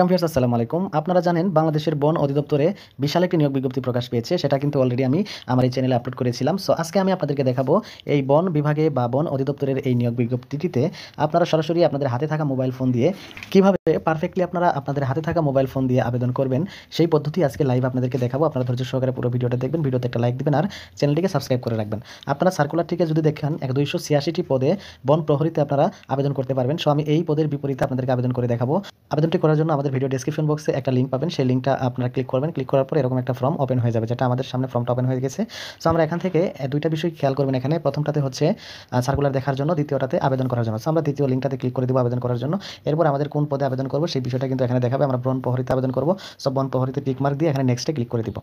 Viewers আসসালামু আলাইকুম। আপনারা জানেন বাংলাদেশের বন অধিদপ্তরে বিশাল একটি নিয়োগ বিজ্ঞপ্তি প্রকাশ পেয়েছে। সেটা কিন্তু অলরেডি আমি আমার এই চ্যানেলে আপলোড করেছিলাম। সো আজকে আমি আপনাদেরকে দেখাবো এই বন বিভাগে বা বন অধিদপ্তরের এই নিয়োগ বিজ্ঞপ্তিটিতে আপনারা সরাসরি আপনাদের হাতে থাকা মোবাইল ফোন দিয়ে কিভাবে পারফেক্টলি আপনারা আপনাদের হাতে থাকা মোবাইল ফোন দিয়ে আবেদন করবেন সেই পদ্ধতি আজকে লাইভ আপনাদেরকে দেখাবো। আপনারা ধৈর্য সহকারে পুরো ভিডিওটা দেখবেন, ভিডিওতে একটা লাইক দিবেন আর চ্যানেলটিকে সাবস্ক্রাইব করে রাখবেন। আপনারা সার্কুলারটিকে যদি দেখেন 286টি পদে বন প্রহরীতে আপনারা আবেদন করতে পারবেন। সো আমি এই পদের বিপরীতে আপনাদেরকে আবেদন করে দেখাবো। আবেদনটি করার জন্য আমাদের ভিডিও ডেসক্রিপশন বক্সে একটা লিঙ্ক পাবেন, সেই লিঙ্কটা আপনারা ক্লিক করবেন। ক্লিক করার পর এরকম একটা ফর্ম ওপেন হয়ে যাবে, যেটা আমাদের সামনে ফর্মটা ওপেন হয়ে গেছে। সো আমরা এখান থেকে দুইটা বিষয় খেয়াল করবেন। এখানে প্রথমটাতে হচ্ছে সার্কুলার দেখার জন্য, দ্বিতীয়টাতে আবেদন করার জন্য। সো আমরা দ্বিতীয় লিঙ্কটাতে ক্লিক করে দেবো আবেদন করার জন্য। এরপর আমাদের কোন পদে আবেদন করবো সেই বিষয়টা কিন্তু এখানে দেখাবে। আমরা বন প্রহরীতে আবেদন করবো। সো বন প্রহরীতে টিক মার্ক দিয়ে এখানে নেক্সটে ক্লিক করে দিব।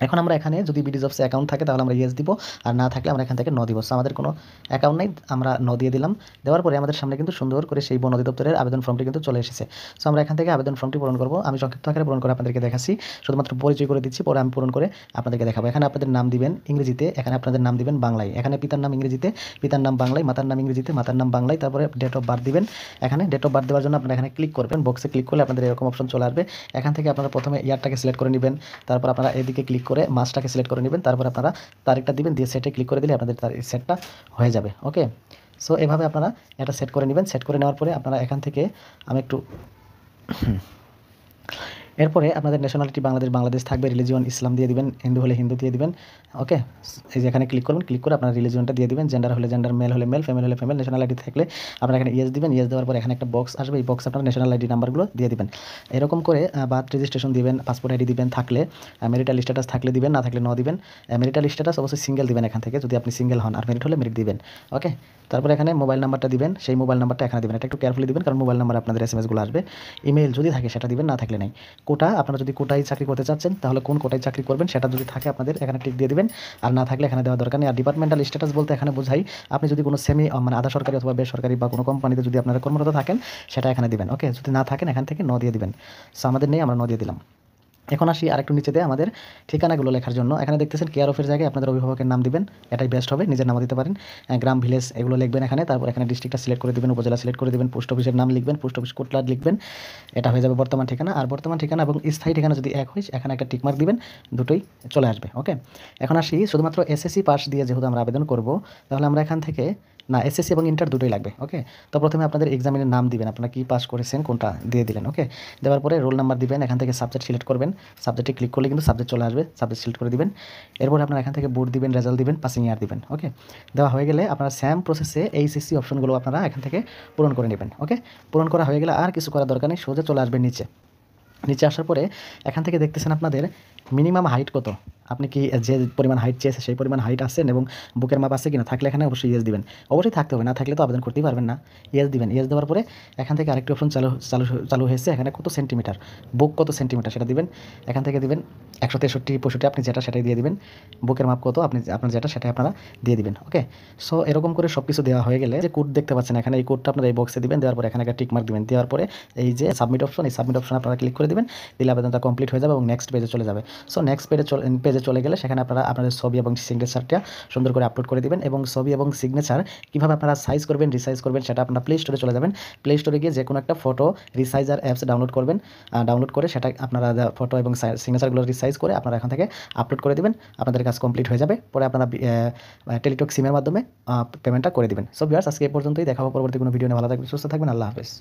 এখন আমরা এখানে যদি বিডি জবসে অ্যাকাউন্ট থাকে তাহলে আমরা ইয়েস দিব, আর না থাকলে আমরা এখান থেকে ন দিব। সো আমাদের কোনো অ্যাকাউন্ট নেই, আমরা ন দিয়ে দিলাম। দেওয়ার পরে আমাদের সামনে কিন্তু সুন্দর করে সেই বন অধিদপ্তরের আবেদন ফর্মটি কিন্তু চলে এসেছে। সো আমরা এখান থেকে আবেদন ফর্মটি পূরণ করব। আমি সংক্ষিপ্ত আকারে পূরণ করে আপনাদেরকে দেখাচ্ছি, শুধুমাত্র পরিচয় করে দিচ্ছি, পরে আমি পূরণ করে আপনাদেরকে দেখাবো। এখানে আপনাদের নাম দিবেন ইংরেজিতে, এখানে আপনাদের নাম দিবেন বাংলায়। এখানে পিতার নাম ইংরেজিতে, পিতার নাম বাংলায়, মাতার নাম ইংরেজিতে, মাতার নাম বাংলায়। তারপরে ডেট অফ বার্থ দিবেন। এখানে ডেট অফ বার্থ দেওয়ার জন্য আপনারা এখানে ক্লিক করবেন। বক্সে ক্লিক করলে আপনাদের এরকম অপশন চলে আসবে। এখান থেকে আপনারা প্রথমে ইয়ারটাকে সিলেক্ট করে নেবেন। তারপর আপনারা এদিকে ক্লিক করে মাসটাকে সিলেক্ট করে নেবেন। তারপর আপনারা তারিখটা দিবেন, দিয়ে সেটে ক্লিক করে দিলে আপনাদের সেটটা হয়ে যাবে। ওকে, সো এভাবে আপনারা এটা সেট করে নেবেন। সেট করে নেওয়ার পরে আপনারা এখান থেকে আমি একটু এরপরে আপনাদের ন্যাশনালিটি বাংলাদেশ থাকবে, রিলিজিয়ন ইসলাম দিয়ে দিবেন, হিন্দু হলে হিন্দু দিয়ে দিবেন। ওকে, এই যে এখানে ক্লিক করবেন, ক্লিক করে আপনার রিলিজিয়নটা দিয়ে দিবেন, জেন্ডার হলে জেন্ডার, মেল হলে মেল, ফিমেল হলে ফিমেল। ন্যাশনাল আইডি থাকলে আপনারা এখানে ইয়েস দিবেন। ইয়েস দেওয়ার পরে এখানে একটা বক্স আসবে, এই বক্সে আপনার ন্যাশনাল আইডি নাম্বারগুলো দিয়ে দিবেন। এরকম করে বার্থ রেজিস্ট্রেশন দিবেন, পাসপোর্ট আইডি দিবেন, থাকলে মেরিটাল স্ট্যাটাস থাকলে দিবেন, না থাকলে ন দিবেন। মেরিটাল স্ট্যাটাস অবশ্যই সিঙ্গেল দিবেন এখান থেকে, যদি আপনি সিঙ্গেল হন, আর মেরিট হলে মেরিট দিবেন। ওকে, তারপরে এখানে মোবাইল নাম্বারটা দিবেন, সেই মোবাইল নাম্বারটা এখানে দিবেন। এটা একটু কেয়ারফুলি দিবেন, কারণ মোবাইল নাম্বার আপনাদের এসএমএসগুলো আসবে। ইমেল যদি থাকে সেটা দিবেন, না থাকলে নাই। কোটা, আপনারা যদি কোটায় চাকরি করতে চাচ্ছেন তাহলে কোন কোটায় চাকরি করবেন সেটা যদি থাকে আপনাদের এখানে টিক দিয়ে দিবেন, আর না থাকলে এখানে দেওয়া দরকার নেই। আর ডিপার্টমেন্টাল স্ট্যাটাস বলতে এখানে বোঝাই আপনি যদি কোনো সেমি মানে আধা সরকারি অথবা বেসরকারি বা কোনো কোম্পানিতে যদি আপনারা কর্মরত থাকেন সেটা এখানে দিবেন। ওকে, যদি না থাকেন এখান থেকে ন দিয়ে দিবেন। সো আমাদের নেই, আমরা ন দিয়ে দিলাম। এখন আসি আরেকটু নিচে দিয়ে আমাদের ঠিকানাগুলো লেখার জন্য। এখানে দেখতেছেন কেয়ার অফের জায়গায় আপনাদের অভিভাবকের নাম দিবেন, এটাই বেস্ট হবে। নিজের নামও দিতে পারেন, গ্রাম, ভিলেজ এগুলো লিখবেন এখানে। তারপর এখানে ডিস্ট্রিক্টটা সিলেক্ট করে দেবেন, উপজেলা সিলেক্ট করে দেবেন, পোস্ট অফিসের নাম লিখবেন, পোস্ট অফিস কোটলার লিখবেন। এটা হয়ে যাবে বর্তমান ঠিকানা। আর বর্তমান ঠিকানা এবং স্থায়ী ঠিকানা যদি এক হয় এখানে একটা টিকমার্ক দিবেন, দুটোই চলে আসবে। ওকে, এখন আসি শুধুমাত্র এসএসসি পাস দিয়ে যেহেতু আমরা আবেদন করব, তাহলে আমরা এখান থেকে না, এসএসসি এবং ইন্টার দুটোই লাগবে। ওকে, তো প্রথমে আপনাদের এক্সামিনের নাম দিবেন, আপনারা কী পাস করেছেন কোনটা দিয়ে দিলেন। ওকে, দেওয়ার পরে রোল নাম্বার দিবেন, এখান থেকে সাবজেক্ট সিলেক্ট করবেন। সাবজেক্টে ক্লিক করলে কিন্তু সাবজেক্ট চলে আসবে, সাবজেক্ট সিলেক্ট করে দিবেন। এরপর আপনারা এখান থেকে বোর্ড দিবেন, রেজাল্ট দিবেন, পাসিং ইয়ার দিবেন। ওকে, দেওয়া হয়ে গেলে আপনারা সেম প্রসেসে এইচএসসি অপশনগুলো আপনারা এখান থেকে পূরণ করে নেবেন। ওকে, পূরণ করা হয়ে গেলে আর কিছু করার দরকার নেই, সোজা চলে আসবে নিচে। নিচে আসার পরে এখান থেকে দেখতেছেন আপনাদের মিনিমাম হাইট কত, আপনি কি যে পরিমাণ হাইট চেয়েছে সেই পরিমাণ হাইট আছেন এবং বুকের মাপ আছে কিনা, থাকলে এখানে অবশ্যই ইয়েস দিবেন। অবশ্যই থাকতে হবে, না থাকলে তো আবেদন করতেই পারবেন না। ইয়েস দিবেন। ইয়েস দেওয়ার পরে এখান থেকে আরেকটি অপশন চালু চালু চালু হয়েছে, এখানে কত সেন্টিমিটার, বুক কত সেন্টিমিটার সেটা দিবেন। এখান থেকে দিবেন 163, 65, আপনি যেটা সেটাই দিয়ে দিবেন। বুকের মাপ কত আপনি আপনার যেটা সেটাই আপনারা দিয়ে দিবেন। ওকে, সো এরকম করে সব কিছু দেওয়া হয়ে গেলে যে কোড দেখতে পাচ্ছেন এখানে, এই কোডটা আপনারা এই বক্সে দিবেন। দেওয়ার পরে এখানে একটা টিক মার্ক দিবেন। দেওয়ার পরে এই যে সাবমিট অপশন, এই সাবমিট অপশন আপনারা ক্লিক করে দিবেন। দিলে আবেদনটা কমপ্লিট হয়ে যাবে এবং নেক্সট পেজে চলে যাবে। সো নেক্সট পেজে চলে গেলে সেখানে আপনারা আপনাদের ছবি এবং সিগনেচারটা সুন্দর করে আপলোড করে দিবেন। এবং ছবি এবং সিগনেচার কীভাবে আপনারা সাইজ করবেন, রিসাইজ করবেন সেটা আপনারা প্লে স্টোরে চলে যাবেন। প্লে স্টোরে গিয়ে যে কোনো একটা ফটো রিসাইজার অ্যাপস ডাউনলোড করবেন। ডাউনলোড করে সেটা আপনারা ফটো এবং সিগনেচারগুলো রিসাইজ করে আপনারা এখান থেকে আপলোড করে দিবেন। আপনাদের কাজ কমপ্লিট হয়ে যাবে। পরে আপনারা টেলিটক সিমের মাধ্যমে পেমেন্টটা করে দিবেন। সো ভিউয়ার্স, আজকে এই পর্যন্তই। দেখা হবে পরবর্তী কোনো ভিডিও নিয়ে। ভালো থাকবেন, সুস্থ থাকবেন, আল্লাহ হাফেজ।